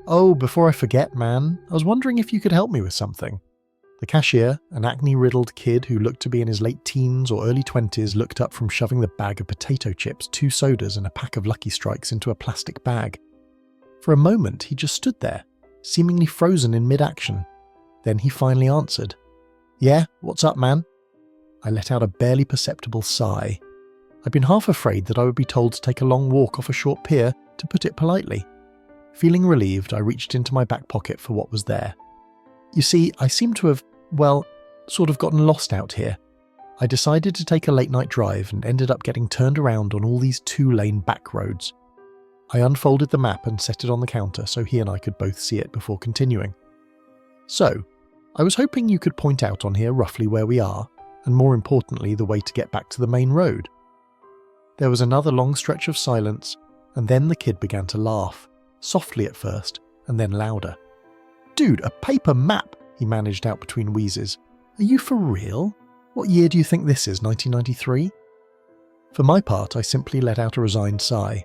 "Oh, before I forget, man, I was wondering if you could help me with something." The cashier, an acne-riddled kid who looked to be in his late teens or early 20s, looked up from shoving the bag of potato chips, 2 sodas and a pack of Lucky Strikes into a plastic bag. For a moment, he just stood there, seemingly frozen in mid-action. Then he finally answered. "Yeah, what's up, man?" I let out a barely perceptible sigh. I'd been half afraid that I would be told to take a long walk off a short pier, to put it politely. Feeling relieved, I reached into my back pocket for what was there. You see, I seem to have, sort of gotten lost out here. I decided to take a late-night drive and ended up getting turned around on all these 2-lane back roads. I unfolded the map and set it on the counter so he and I could both see it before continuing. "So, I was hoping you could point out on here roughly where we are, and more importantly, the way to get back to the main road." There was another long stretch of silence, and then the kid began to laugh, softly at first, and then louder. "Dude, a paper map," he managed out between wheezes. "Are you for real? What year do you think this is, 1993? For my part, I simply let out a resigned sigh.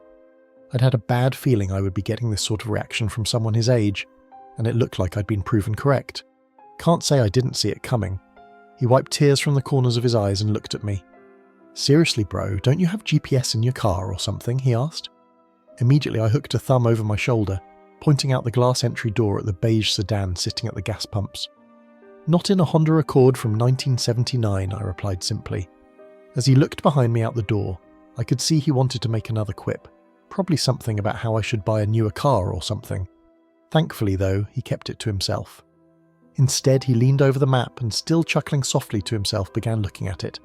I'd had a bad feeling I would be getting this sort of reaction from someone his age, and it looked like I'd been proven correct. Can't say I didn't see it coming. He wiped tears from the corners of his eyes and looked at me. "Seriously, bro, don't you have GPS in your car or something?" he asked. Immediately I hooked a thumb over my shoulder, pointing out the glass entry door at the beige sedan sitting at the gas pumps. "Not in a Honda Accord from 1979, I replied simply. As he looked behind me out the door, I could see he wanted to make another quip, probably something about how I should buy a newer car or something. Thankfully, though, he kept it to himself. Instead, he leaned over the map and, still chuckling softly to himself, began looking at it.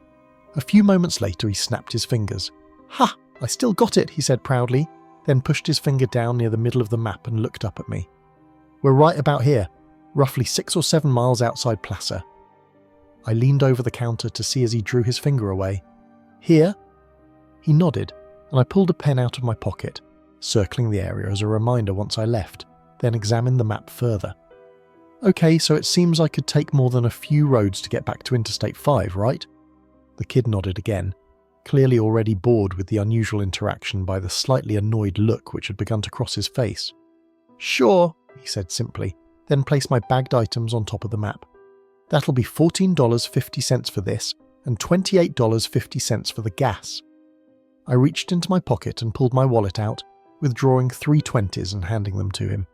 A few moments later, he snapped his fingers. "Ha! I still got it," he said proudly, then pushed his finger down near the middle of the map and looked up at me. "We're right about here, roughly 6 or 7 miles outside Placer." I leaned over the counter to see as he drew his finger away. "Here?" He nodded, and I pulled a pen out of my pocket, circling the area as a reminder once I left, then examined the map further. "Okay, so it seems I could take more than a few roads to get back to Interstate 5, right?" The kid nodded again, clearly already bored with the unusual interaction by the slightly annoyed look which had begun to cross his face. "Sure," he said simply, then placed my bagged items on top of the map. "That'll be $14.50 for this, and $28.50 for the gas." I reached into my pocket and pulled my wallet out, withdrawing 3 20s and handing them to him.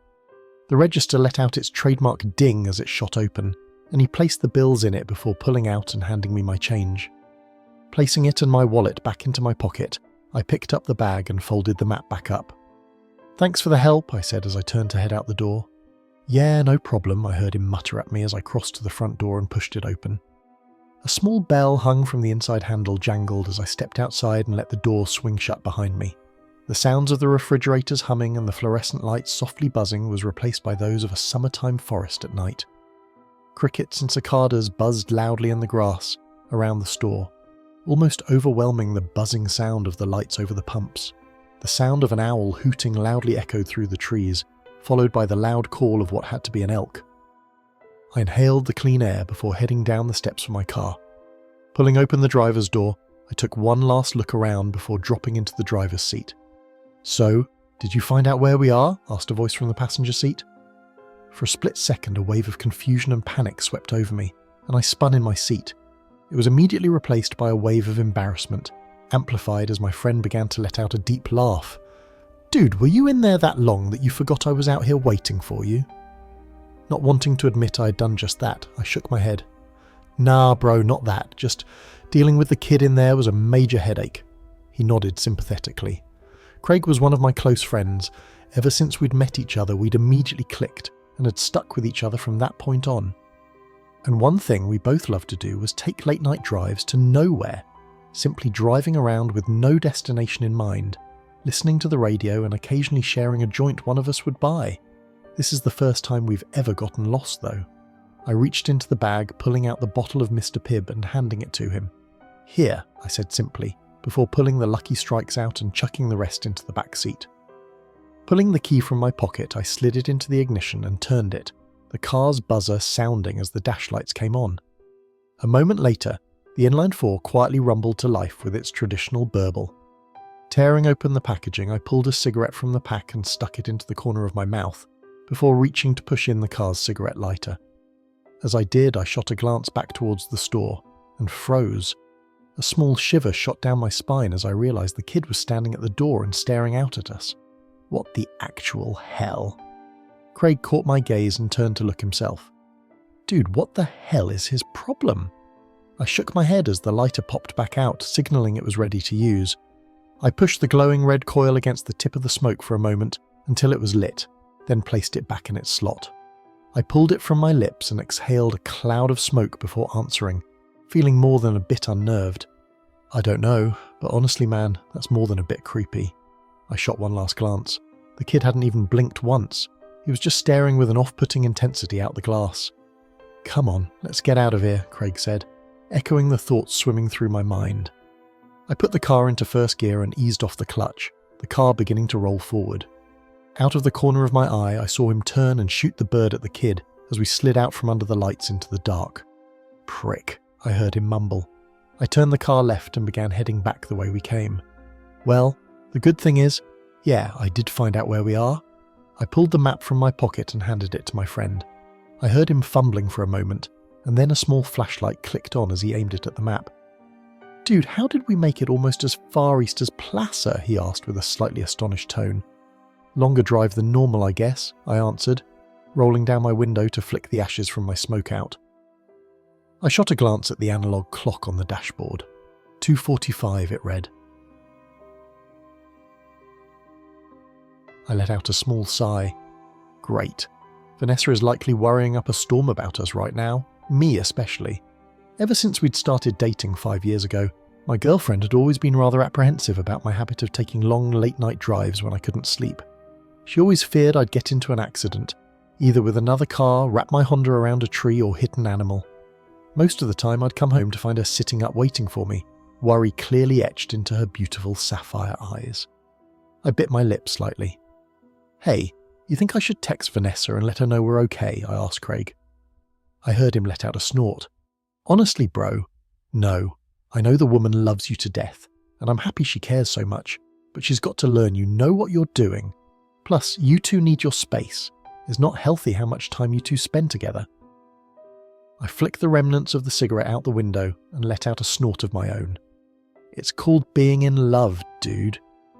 The register let out its trademark ding as it shot open, and he placed the bills in it before pulling out and handing me my change. Placing it and my wallet back into my pocket, I picked up the bag and folded the map back up. "Thanks for the help," I said as I turned to head out the door. "Yeah, no problem," I heard him mutter at me as I crossed to the front door and pushed it open. A small bell hung from the inside handle jangled as I stepped outside and let the door swing shut behind me. The sounds of the refrigerators humming and the fluorescent lights softly buzzing was replaced by those of a summertime forest at night. Crickets and cicadas buzzed loudly in the grass around the store, almost overwhelming the buzzing sound of the lights over the pumps. The sound of an owl hooting loudly echoed through the trees, followed by the loud call of what had to be an elk. I inhaled the clean air before heading down the steps of my car. Pulling open the driver's door, I took one last look around before dropping into the driver's seat. "So, did you find out where we are?" asked a voice from the passenger seat. For a split second, a wave of confusion and panic swept over me, and I spun in my seat. It was immediately replaced by a wave of embarrassment, amplified as my friend began to let out a deep laugh. "Dude, were you in there that long that you forgot I was out here waiting for you?" Not wanting to admit I had done just that, I shook my head. "Nah, bro, not that. Just dealing with the kid in there was a major headache." He nodded sympathetically. Craig was one of my close friends. Ever since we'd met each other, we'd immediately clicked and had stuck with each other from that point on. And one thing we both loved to do was take late-night drives to nowhere, simply driving around with no destination in mind, listening to the radio and occasionally sharing a joint one of us would buy. This is the first time we've ever gotten lost, though. I reached into the bag, pulling out the bottle of Mr. Pibb and handing it to him. "Here," I said simply, before pulling the Lucky Strikes out and chucking the rest into the back seat. Pulling the key from my pocket, I slid it into the ignition and turned it, the car's buzzer sounding as the dash lights came on. A moment later, the inline four quietly rumbled to life with its traditional burble. Tearing open the packaging, I pulled a cigarette from the pack and stuck it into the corner of my mouth, before reaching to push in the car's cigarette lighter. As I did, I shot a glance back towards the store and froze. A small shiver shot down my spine as I realized the kid was standing at the door and staring out at us. What the actual hell? Craig caught my gaze and turned to look himself. Dude, what the hell is his problem? I shook my head as the lighter popped back out, signaling it was ready to use. I pushed the glowing red coil against the tip of the smoke for a moment until it was lit, then placed it back in its slot. I pulled it from my lips and exhaled a cloud of smoke before answering, feeling more than a bit unnerved. I don't know, but honestly, man, that's more than a bit creepy. I shot one last glance. The kid hadn't even blinked once. He was just staring with an off-putting intensity out the glass. Come on, let's get out of here, Craig said, echoing the thoughts swimming through my mind. I put the car into first gear and eased off the clutch, the car beginning to roll forward. Out of the corner of my eye, I saw him turn and shoot the bird at the kid as we slid out from under the lights into the dark. Prick, I heard him mumble. I turned the car left and began heading back the way we came. Well, the good thing is, yeah, I did find out where we are. I pulled the map from my pocket and handed it to my friend. I heard him fumbling for a moment, and then a small flashlight clicked on as he aimed it at the map. Dude, how did we make it almost as far east as Placer? He asked with a slightly astonished tone. Longer drive than normal, I guess, I answered, rolling down my window to flick the ashes from my smoke out. I shot a glance at the analog clock on the dashboard. 2:45 it read. I let out a small sigh. Great. Vanessa is likely worrying up a storm about us right now, me especially. Ever since we'd started dating 5 years ago, my girlfriend had always been rather apprehensive about my habit of taking long late-night drives when I couldn't sleep. She always feared I'd get into an accident, either with another car, wrap my Honda around a tree, or hit an animal. Most of the time I'd come home to find her sitting up waiting for me, worry clearly etched into her beautiful sapphire eyes. I bit my lip slightly. Hey, you think I should text Vanessa and let her know we're okay? I asked Craig. I heard him let out a snort. Honestly, bro, no. I know the woman loves you to death, and I'm happy she cares so much, but she's got to learn you know what you're doing. Plus, you two need your space. It's not healthy how much time you two spend together. I flicked the remnants of the cigarette out the window and let out a snort of my own. It's called being in love, dude.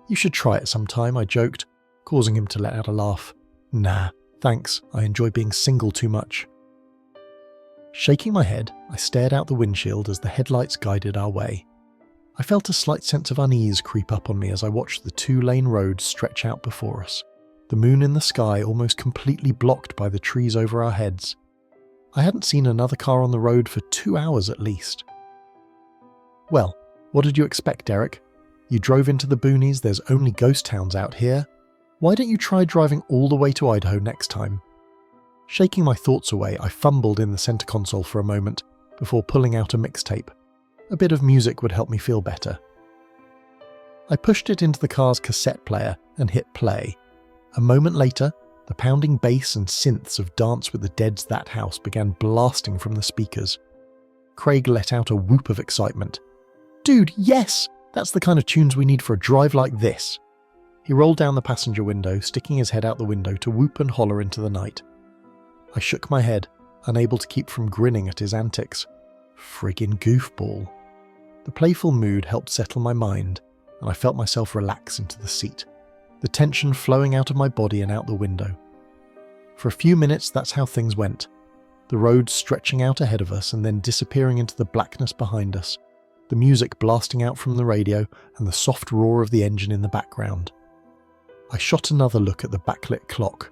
You should try it sometime, I joked, causing him to let out a laugh. Nah, thanks, I enjoy being single too much. Shaking my head, I stared out the windshield as the headlights guided our way. I felt a slight sense of unease creep up on me as I watched the two-lane road stretch out before us, the moon in the sky almost completely blocked by the trees over our heads. I hadn't seen another car on the road for 2 hours at least. Well, what did you expect, Derek? You drove into the boonies, there's only ghost towns out here. Why don't you try driving all the way to Idaho next time? Shaking my thoughts away, I fumbled in the center console for a moment before pulling out a mixtape. A bit of music would help me feel better. I pushed it into the car's cassette player and hit play. A moment later, the pounding bass and synths of Dance with the Dead's That House began blasting from the speakers. Craig let out a whoop of excitement. Dude, yes! That's the kind of tunes we need for a drive like this. He rolled down the passenger window, sticking his head out the window to whoop and holler into the night. I shook my head, unable to keep from grinning at his antics. Friggin' goofball. The playful mood helped settle my mind, and I felt myself relax into the seat, the tension flowing out of my body and out the window. For a few minutes, that's how things went. The road stretching out ahead of us and then disappearing into the blackness behind us, the music blasting out from the radio and the soft roar of the engine in the background. I shot another look at the backlit clock.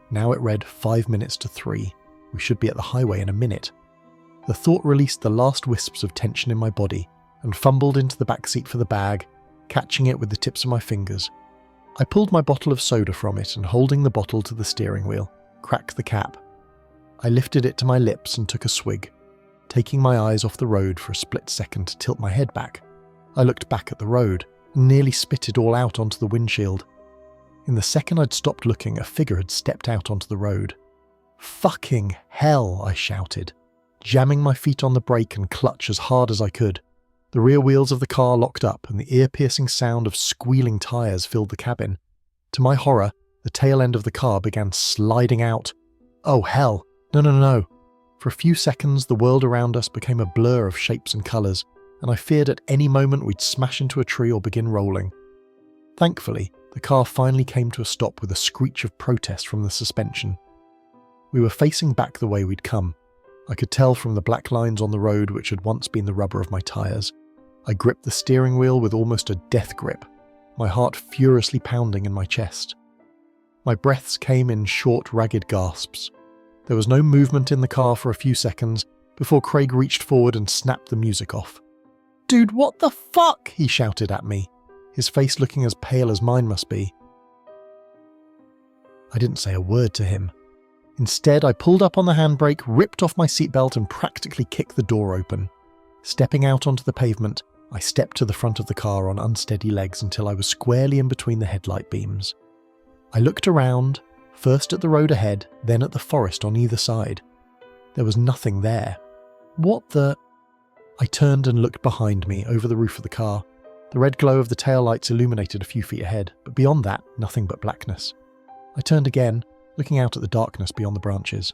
Now it read 5 minutes to 3. We should be at the highway in a minute. The thought released the last wisps of tension in my body and fumbled into the back seat for the bag, catching it with the tips of my fingers. I pulled my bottle of soda from it and, holding the bottle to the steering wheel, cracked the cap. I lifted it to my lips and took a swig, taking my eyes off the road for a split second to tilt my head back. I looked back at the road and nearly spit it all out onto the windshield. In the second I'd stopped looking, a figure had stepped out onto the road. Fucking hell, I shouted, jamming my feet on the brake and clutch as hard as I could. The rear wheels of the car locked up and the ear-piercing sound of squealing tyres filled the cabin. To my horror, The tail end of the car began sliding out. Oh hell, no. For a few seconds, the world around us became a blur of shapes and colours, and I feared at any moment we'd smash into a tree or begin rolling. Thankfully, the car finally came to a stop with a screech of protest from the suspension. We were facing back the way we'd come. I could tell from the black lines on the road which had once been the rubber of my tyres. I gripped the steering wheel with almost a death grip, my heart furiously pounding in my chest. My breaths came in short, ragged gasps. There was no movement in the car for a few seconds before Craig reached forward and snapped the music off. "Dude, what the fuck?" he shouted at me, his face looking as pale as mine must be. I didn't say a word to him. Instead, I pulled up on the handbrake, ripped off my seatbelt and practically kicked the door open. Stepping out onto the pavement, I stepped to the front of the car on unsteady legs until I was squarely in between the headlight beams. I looked around, first at the road ahead, then at the forest on either side. There was nothing there. What the... I turned and looked behind me, over the roof of the car. The red glow of the taillights illuminated a few feet ahead, but beyond that, nothing but blackness. I turned again, looking out at the darkness beyond the branches.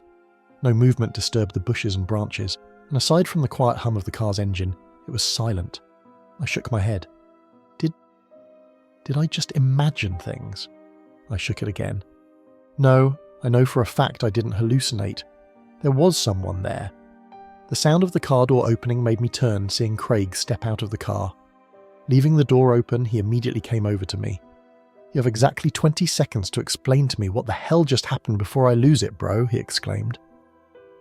No movement disturbed the bushes and branches, and aside from the quiet hum of the car's engine, it was silent. I shook my head. Did I just imagine things? I shook it again. No, I know for a fact I didn't hallucinate. There was someone there. The sound of the car door opening made me turn, seeing Craig step out of the car. Leaving the door open, he immediately came over to me. "You have exactly 20 seconds to explain to me what the hell just happened before I lose it, bro," he exclaimed.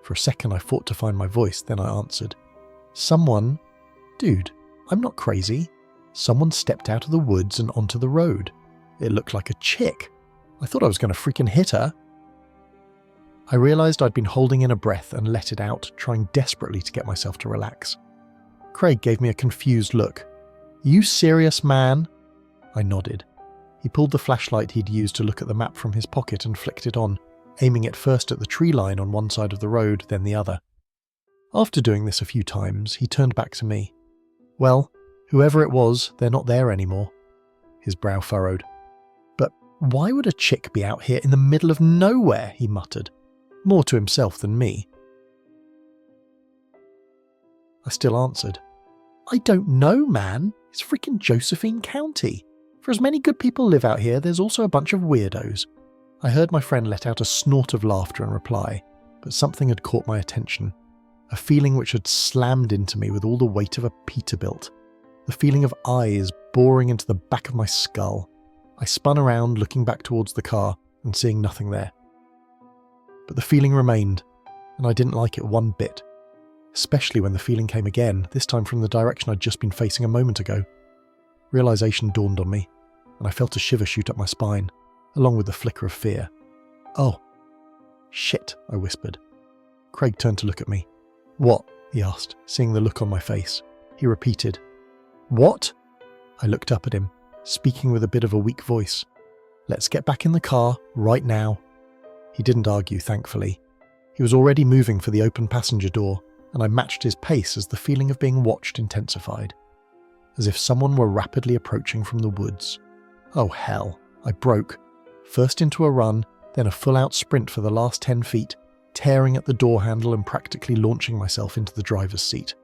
For a second I fought to find my voice, then I answered. "Someone... Dude, I'm not crazy. Someone stepped out of the woods and onto the road. It looked like a chick. I thought I was going to freaking hit her." I realised I'd been holding in a breath and let it out, trying desperately to get myself to relax. Craig gave me a confused look. "Are you serious, man?" I nodded. He pulled the flashlight he'd used to look at the map from his pocket and flicked it on, aiming it first at the tree line on one side of the road, then the other. After doing this a few times, he turned back to me. "Well, whoever it was, they're not there anymore." His brow furrowed. "But why would a chick be out here in the middle of nowhere?" he muttered, more to himself than me. I still answered. "I don't know, man. It's freaking Josephine County. For as many good people live out here, there's also a bunch of weirdos." I heard my friend let out a snort of laughter in reply, but something had caught my attention. A feeling which had slammed into me with all the weight of a Peterbilt. The feeling of eyes boring into the back of my skull. I spun around, looking back towards the car and seeing nothing there. But the feeling remained, and I didn't like it one bit. Especially when the feeling came again, this time from the direction I'd just been facing a moment ago. Realisation dawned on me, and I felt a shiver shoot up my spine, along with the flicker of fear. "Oh. Shit," I whispered. Craig turned to look at me. "What?" he asked, seeing the look on my face. He repeated, "What?" I looked up at him, speaking with a bit of a weak voice. "Let's get back in the car, right now." He didn't argue, thankfully. He was already moving for the open passenger door, and I matched his pace as the feeling of being watched intensified. As if someone were rapidly approaching from the woods. Oh hell, I broke, first into a run, then a full-out sprint for the last 10 feet, tearing at the door handle and practically launching myself into the driver's seat.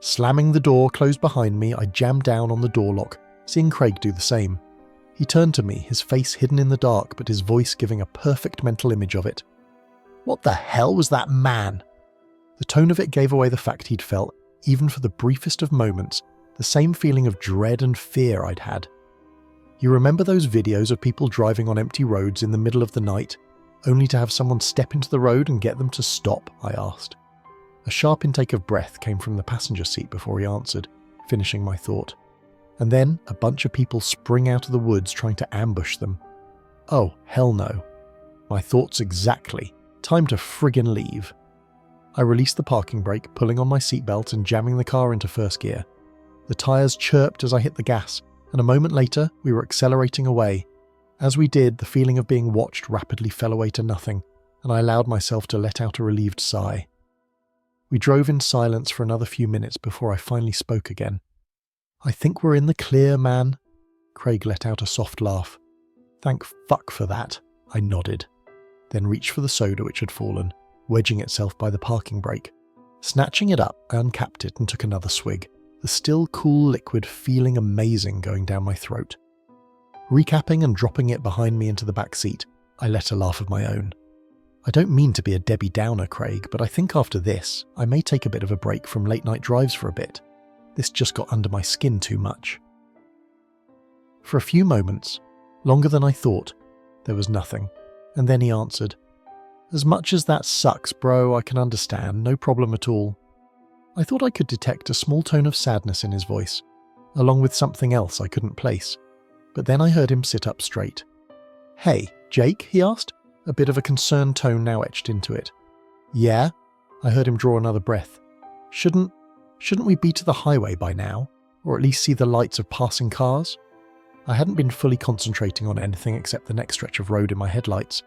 Slamming the door closed behind me, I jammed down on the door lock, seeing Craig do the same. He turned to me, his face hidden in the dark but his voice giving a perfect mental image of it. "What the hell was that man?" The tone of it gave away the fact he'd felt, even for the briefest of moments, the same feeling of dread and fear I'd had. You remember those videos of people driving on empty roads in the middle of the night, only to have someone step into the road and get them to stop? I asked. A sharp intake of breath came from the passenger seat before he answered, finishing my thought. And then a bunch of people spring out of the woods trying to ambush them. Oh, hell no. My thoughts exactly. Time to friggin' leave. I released the parking brake, pulling on my seatbelt and jamming the car into first gear. The tyres chirped as I hit the gas, and a moment later we were accelerating away. As we did, the feeling of being watched rapidly fell away to nothing, and I allowed myself to let out a relieved sigh. We drove in silence for another few minutes before I finally spoke again. "I think we're in the clear, man." Craig let out a soft laugh. Thank fuck for that, I nodded, then reached for the soda which had fallen, wedging itself by the parking brake. Snatching it up, I uncapped it and took another swig, the still cool liquid feeling amazing going down my throat. Recapping and dropping it behind me into the back seat, I let a laugh of my own. I don't mean to be a Debbie Downer, Craig, but I think after this, I may take a bit of a break from late night drives for a bit. This just got under my skin too much. For a few moments, longer than I thought, there was nothing, and then he answered, "As much as that sucks, bro, I can understand, no problem at all." I thought I could detect a small tone of sadness in his voice, along with something else I couldn't place, but then I heard him sit up straight. "Hey, Jake?" he asked, a bit of a concerned tone now etched into it. "Yeah?" I heard him draw another breath. Shouldn't we be to the highway by now, or at least see the lights of passing cars?" I hadn't been fully concentrating on anything except the next stretch of road in my headlights,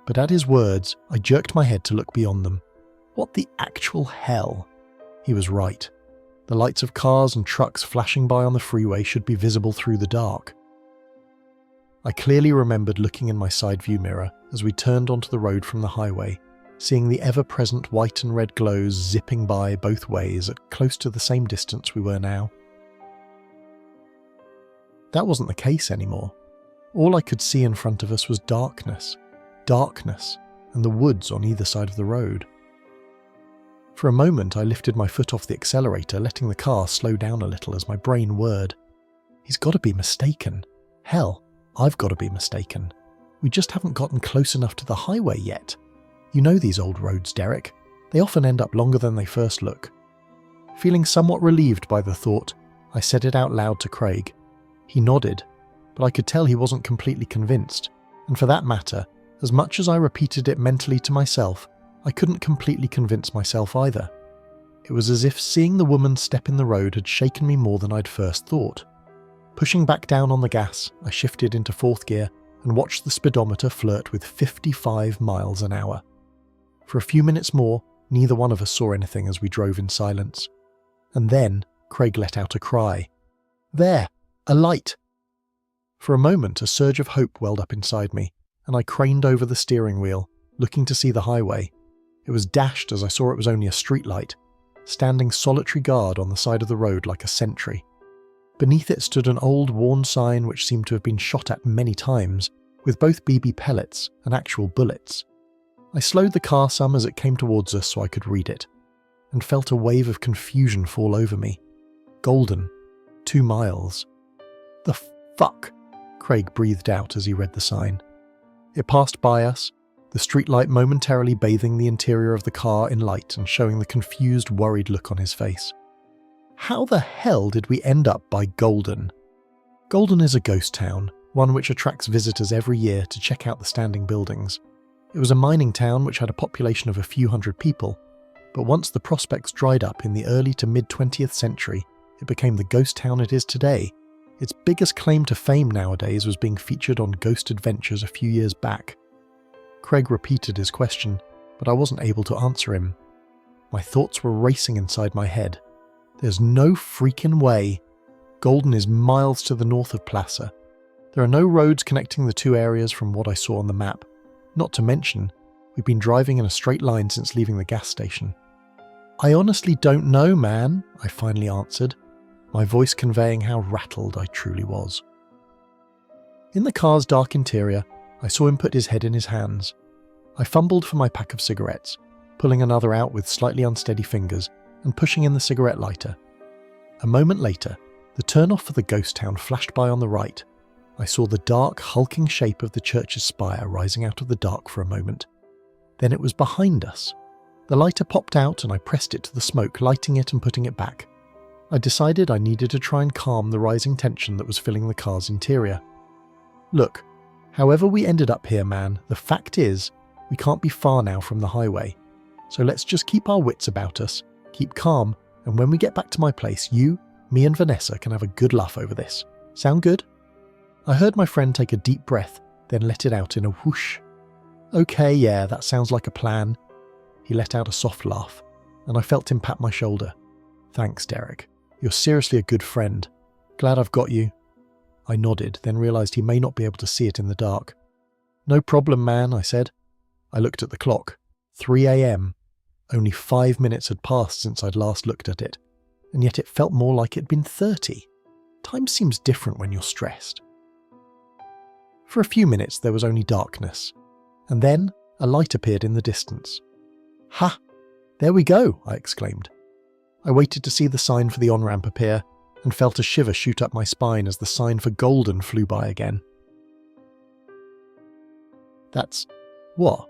but at his words, I jerked my head to look beyond them. What the actual hell? He was right. The lights of cars and trucks flashing by on the freeway should be visible through the dark. I clearly remembered looking in my side view mirror as we turned onto the road from the highway, seeing the ever-present white and red glows zipping by both ways at close to the same distance we were now. That wasn't the case anymore. All I could see in front of us was darkness, and the woods on either side of the road. For a moment I lifted my foot off the accelerator, letting the car slow down a little as my brain whirred. He's got to be mistaken. Hell, I've got to be mistaken. We just haven't gotten close enough to the highway yet. You know these old roads, Derek. They often end up longer than they first look. Feeling somewhat relieved by the thought, I said it out loud to Craig. He nodded, but I could tell he wasn't completely convinced, and for that matter, as much as I repeated it mentally to myself, I couldn't completely convince myself either. It was as if seeing the woman step in the road had shaken me more than I'd first thought. Pushing back down on the gas, I shifted into fourth gear and watched the speedometer flirt with 55 miles an hour. For a few minutes more, neither one of us saw anything as we drove in silence. And then, Craig let out a cry. "There! A light!" For a moment, a surge of hope welled up inside me, and I craned over the steering wheel, looking to see the highway. It was dashed as I saw it was only a streetlight, standing solitary guard on the side of the road like a sentry. Beneath it stood an old, worn sign which seemed to have been shot at many times, with both BB pellets and actual bullets. I slowed the car some as it came towards us so I could read it, and felt a wave of confusion fall over me. Golden. 2 miles. "The fuck?" Craig breathed out as he read the sign. It passed by us, the streetlight momentarily bathing the interior of the car in light and showing the confused, worried look on his face. How the hell did we end up by Golden? Golden is a ghost town, one which attracts visitors every year to check out the standing buildings. It was a mining town which had a population of a few hundred people, but once the prospects dried up in the early to mid-20th century, it became the ghost town it is today. Its biggest claim to fame nowadays was being featured on Ghost Adventures a few years back. Craig repeated his question, but I wasn't able to answer him. My thoughts were racing inside my head. There's no freaking way. Golden is miles to the north of Placer. There are no roads connecting the two areas from what I saw on the map. Not to mention, we've been driving in a straight line since leaving the gas station. "I honestly don't know, man," I finally answered, my voice conveying how rattled I truly was. In the car's dark interior, I saw him put his head in his hands. I fumbled for my pack of cigarettes, pulling another out with slightly unsteady fingers and pushing in the cigarette lighter. A moment later, the turn-off for the ghost town flashed by on the right. I saw the dark, hulking shape of the church's spire rising out of the dark for a moment. Then it was behind us. The lighter popped out and I pressed it to the smoke, lighting it and putting it back. I decided I needed to try and calm the rising tension that was filling the car's interior. "Look, however we ended up here, man, the fact is, we can't be far now from the highway. So let's just keep our wits about us, keep calm, and when we get back to my place, you, me and Vanessa can have a good laugh over this. Sound good?" I heard my friend take a deep breath, then let it out in a whoosh. "Okay, yeah, that sounds like a plan." He let out a soft laugh, and I felt him pat my shoulder. "Thanks, Derek. You're seriously a good friend. Glad I've got you." I nodded, then realised he may not be able to see it in the dark. "No problem, man," I said. I looked at the clock. 3 a.m. Only 5 minutes had passed since I'd last looked at it, and yet it felt more like it'd been 30. Time seems different when you're stressed. For a few minutes there was only darkness, and then a light appeared in the distance. "Ha! There we go!" I exclaimed. I waited to see the sign for the on-ramp appear, and felt a shiver shoot up my spine as the sign for Golden flew by again. "That's... what?"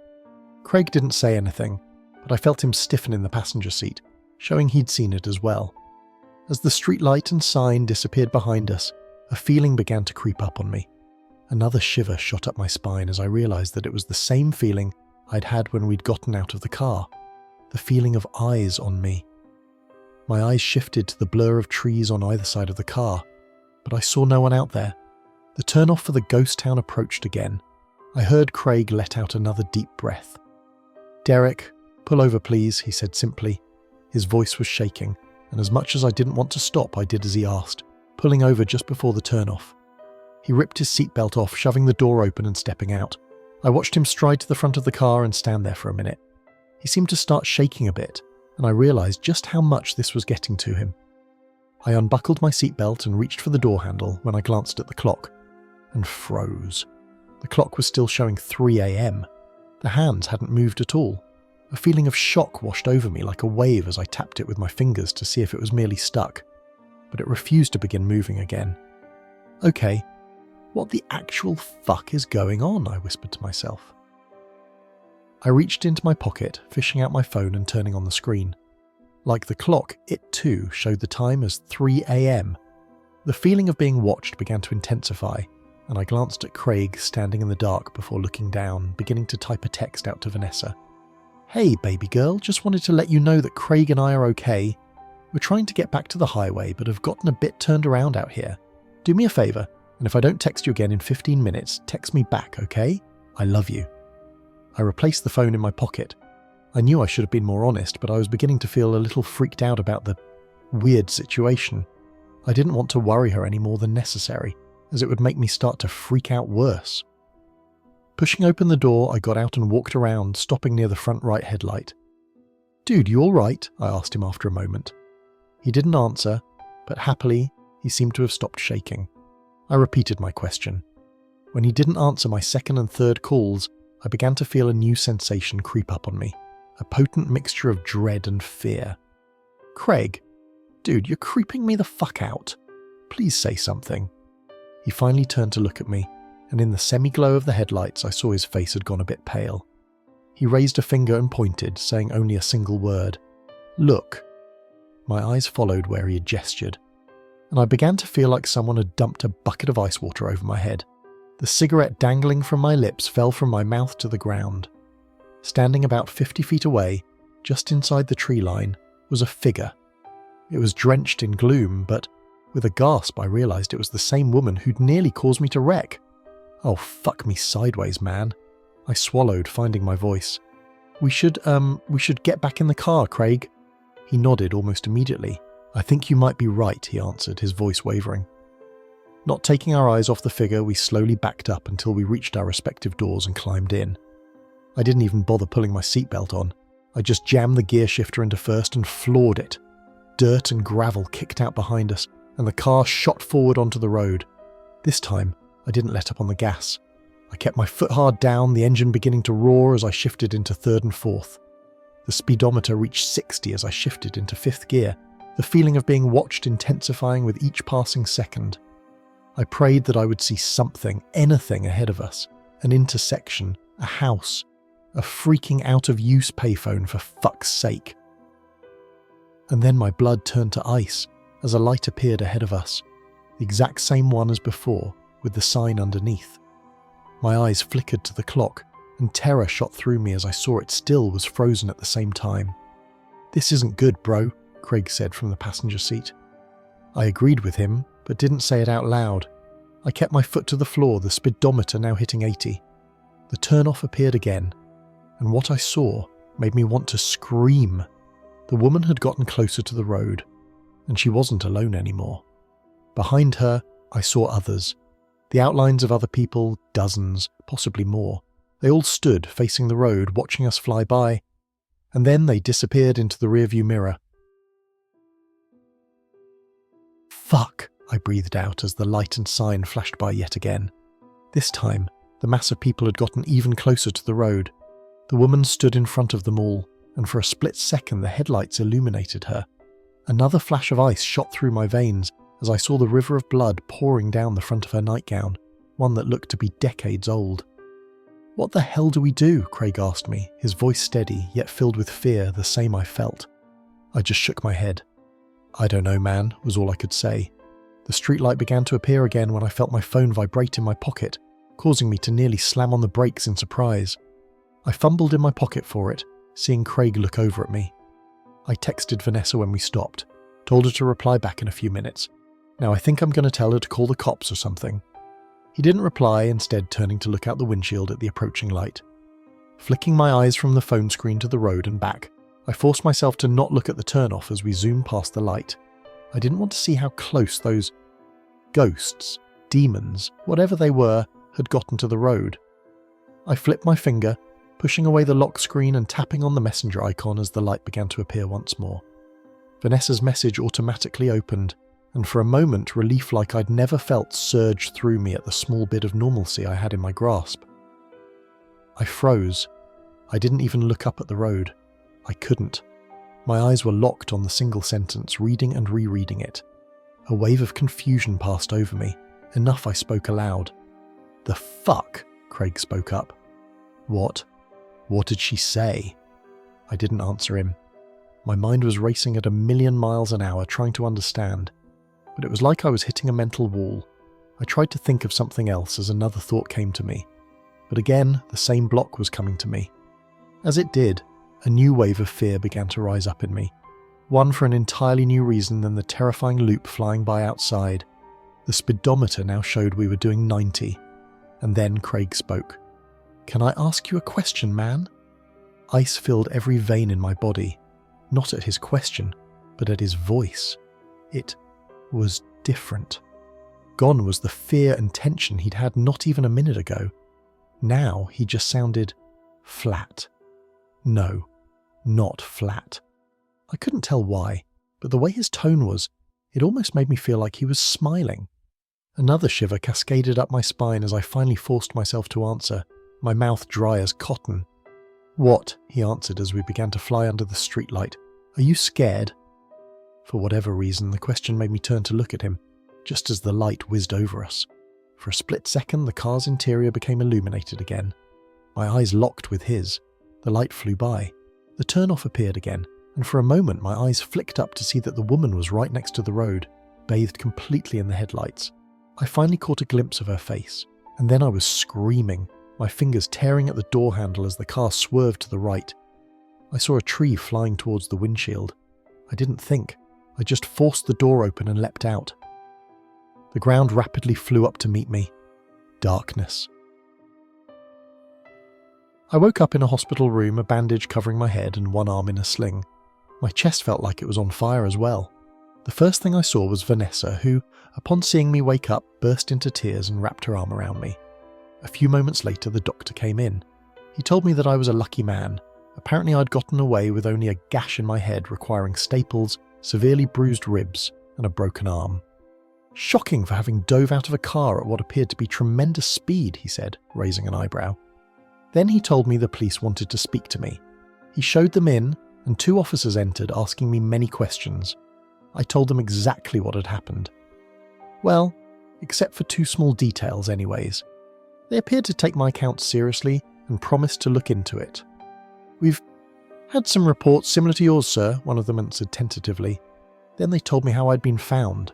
Craig didn't say anything, but I felt him stiffen in the passenger seat, showing he'd seen it as well. As the streetlight and sign disappeared behind us, a feeling began to creep up on me. Another shiver shot up my spine as I realised that it was the same feeling I'd had when we'd gotten out of the car. The feeling of eyes on me. My eyes shifted to the blur of trees on either side of the car, but I saw no one out there. The turn-off for the ghost town approached again. I heard Craig let out another deep breath. "Derek, pull over please," he said simply. His voice was shaking, and as much as I didn't want to stop, I did as he asked, pulling over just before the turn-off. He ripped his seatbelt off, shoving the door open and stepping out. I watched him stride to the front of the car and stand there for a minute. He seemed to start shaking a bit, and I realised just how much this was getting to him. I unbuckled my seatbelt and reached for the door handle when I glanced at the clock, and froze. The clock was still showing 3 a.m. The hands hadn't moved at all. A feeling of shock washed over me like a wave as I tapped it with my fingers to see if it was merely stuck, but it refused to begin moving again. "Okay, what the actual fuck is going on?" I whispered to myself. I reached into my pocket, fishing out my phone and turning on the screen. Like the clock, it too showed the time as 3 a.m. The feeling of being watched began to intensify, and I glanced at Craig standing in the dark before looking down, beginning to type a text out to Vanessa. "Hey, baby girl, just wanted to let you know that Craig and I are okay. We're trying to get back to the highway, but have gotten a bit turned around out here. Do me a favour, and if I don't text you again in 15 minutes, text me back, okay? I love you." I replaced the phone in my pocket. I knew I should have been more honest, but I was beginning to feel a little freaked out about the weird situation. I didn't want to worry her any more than necessary, as it would make me start to freak out worse. Pushing open the door, I got out and walked around, stopping near the front right headlight. "Dude, you alright?" I asked him after a moment. He didn't answer, but happily, he seemed to have stopped shaking. I repeated my question. When he didn't answer my second and third calls, I began to feel a new sensation creep up on me, a potent mixture of dread and fear. "Craig, dude, you're creeping me the fuck out. Please say something." He finally turned to look at me, and in the semi-glow of the headlights I saw his face had gone a bit pale. He raised a finger and pointed, saying only a single word. "Look." My eyes followed where he had gestured, and I began to feel like someone had dumped a bucket of ice water over my head. The cigarette dangling from my lips fell from my mouth to the ground. Standing about 50 feet away, just inside the tree line, was a figure. It was drenched in gloom, but with a gasp I realised it was the same woman who'd nearly caused me to wreck. Oh, fuck me sideways, man. I swallowed, finding my voice. We should get back in the car, Craig." He nodded almost immediately. "I think you might be right," he answered, his voice wavering. Not taking our eyes off the figure, we slowly backed up until we reached our respective doors and climbed in. I didn't even bother pulling my seatbelt on. I just jammed the gear shifter into first and floored it. Dirt and gravel kicked out behind us, and the car shot forward onto the road. This time, I didn't let up on the gas. I kept my foot hard down, the engine beginning to roar as I shifted into third and fourth. The speedometer reached 60 as I shifted into fifth gear, the feeling of being watched intensifying with each passing second. I prayed that I would see something, anything ahead of us, an intersection, a house, a freaking out-of-use payphone for fuck's sake. And then my blood turned to ice as a light appeared ahead of us, the exact same one as before, with the sign underneath. My eyes flickered to the clock, and terror shot through me as I saw it still was frozen at the same time. "This isn't good, bro," Craig said from the passenger seat. I agreed with him, but didn't say it out loud. I kept my foot to the floor, the speedometer now hitting 80. The turn-off appeared again, and what I saw made me want to scream. The woman had gotten closer to the road, and she wasn't alone anymore. Behind her, I saw others, The outlines of other people, dozens, possibly more. They all stood facing the road, watching us fly by, and then they disappeared into the rearview mirror. Fuck, I breathed out as the light and sign flashed by yet again. This time, the mass of people had gotten even closer to the road. The woman stood in front of them all, and for a split second the headlights illuminated her. Another flash of ice shot through my veins as I saw the river of blood pouring down the front of her nightgown, one that looked to be decades old. "What the hell do we do?" Craig asked me, his voice steady, yet filled with fear, the same I felt. I just shook my head. "I don't know, man," was all I could say. The streetlight began to appear again when I felt my phone vibrate in my pocket, causing me to nearly slam on the brakes in surprise. I fumbled in my pocket for it, seeing Craig look over at me. I texted Vanessa when we stopped, told her to reply back in a few minutes. Now I think I'm going to tell her to call the cops or something. He didn't reply, instead turning to look out the windshield at the approaching light. Flicking my eyes from the phone screen to the road and back, I forced myself to not look at the turnoff as we zoomed past the light. I didn't want to see how close those ghosts, demons, whatever they were, had gotten to the road. I flipped my finger, pushing away the lock screen and tapping on the messenger icon as the light began to appear once more. Vanessa's message automatically opened, and for a moment relief like I'd never felt surged through me at the small bit of normalcy I had in my grasp. I froze. I didn't even look up at the road. I couldn't. My eyes were locked on the single sentence, reading and rereading it. A wave of confusion passed over me. Enough I spoke aloud. "The fuck?" Craig spoke up. "What? What did she say?" I didn't answer him. My mind was racing at 1,000,000 miles an hour, trying to understand. But it was like I was hitting a mental wall. I tried to think of something else as another thought came to me. But again, the same block was coming to me. As it did, a new wave of fear began to rise up in me. One for an entirely new reason than the terrifying loop flying by outside. The speedometer now showed we were doing 90. And then Craig spoke. "Can I ask you a question, man?" Ice filled every vein in my body. Not at his question, but at his voice. It was different. Gone was the fear and tension he'd had not even a minute ago. Now he just sounded flat. No, not flat. I couldn't tell why, but the way his tone was, it almost made me feel like he was smiling. Another shiver cascaded up my spine as I finally forced myself to answer, my mouth dry as cotton. "What?" he answered as we began to fly under the streetlight. "Are you scared?" For whatever reason, the question made me turn to look at him, just as the light whizzed over us. For a split second, the car's interior became illuminated again. My eyes locked with his. The light flew by. The turnoff appeared again, and for a moment my eyes flicked up to see that the woman was right next to the road, bathed completely in the headlights. I finally caught a glimpse of her face, and then I was screaming, my fingers tearing at the door handle as the car swerved to the right. I saw a tree flying towards the windshield. I didn't think. I just forced the door open and leapt out. The ground rapidly flew up to meet me. Darkness. I woke up in a hospital room, a bandage covering my head and one arm in a sling. My chest felt like it was on fire as well. The first thing I saw was Vanessa, who, upon seeing me wake up, burst into tears and wrapped her arm around me. A few moments later, the doctor came in. He told me that I was a lucky man. Apparently I'd gotten away with only a gash in my head requiring staples, severely bruised ribs, and a broken arm. "Shocking for having dove out of a car at what appeared to be tremendous speed," he said, raising an eyebrow. Then he told me the police wanted to speak to me. He showed them in, and 2 officers entered, asking me many questions. I told them exactly what had happened. Well, except for 2 small details anyways. They appeared to take my account seriously and promised to look into it. "We've had some reports similar to yours, sir," one of them answered tentatively. Then they told me how I'd been found.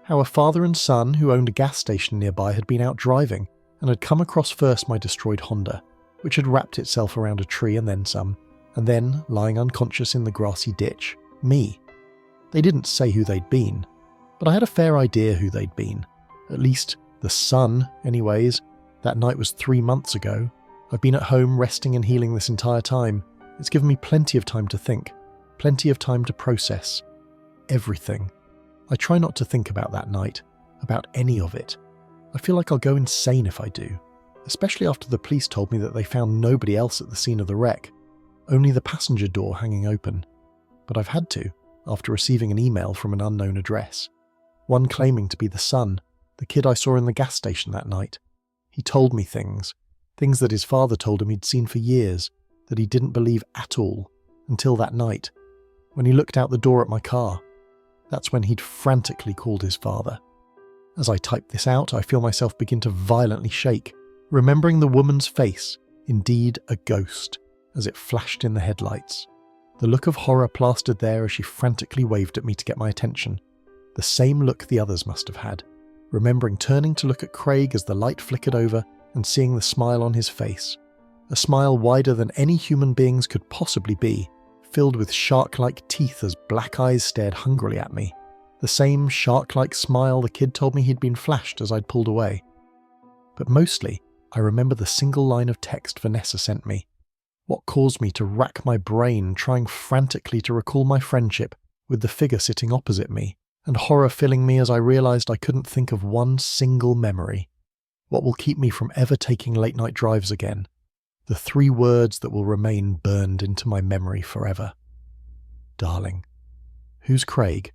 How a father and son who owned a gas station nearby had been out driving and had come across first my destroyed Honda, which had wrapped itself around a tree and then some, and then, lying unconscious in the grassy ditch, me. They didn't say who they'd been, but I had a fair idea who they'd been. At least, the son, anyways. That night was 3 months ago. I've been at home resting and healing this entire time. It's given me plenty of time to think, plenty of time to process. Everything. I try not to think about that night, about any of it. I feel like I'll go insane if I do, especially after the police told me that they found nobody else at the scene of the wreck, only the passenger door hanging open. But I've had to, after receiving an email from an unknown address. One claiming to be the son, the kid I saw in the gas station that night. He told me things that his father told him he'd seen for years, that he didn't believe at all, until that night, when he looked out the door at my car. That's when he'd frantically called his father. As I type this out, I feel myself begin to violently shake, remembering the woman's face, indeed a ghost, as it flashed in the headlights. The look of horror plastered there as she frantically waved at me to get my attention. The same look the others must have had, remembering turning to look at Craig as the light flickered over and seeing the smile on his face. A smile wider than any human being's could possibly be, filled with shark-like teeth as black eyes stared hungrily at me. The same shark-like smile the kid told me he'd been flashed as I'd pulled away. But mostly, I remember the single line of text Vanessa sent me. What caused me to rack my brain trying frantically to recall my friendship with the figure sitting opposite me, and horror filling me as I realised I couldn't think of one single memory. What will keep me from ever taking late-night drives again? The 3 words that will remain burned into my memory forever. Darling. Who's Craig?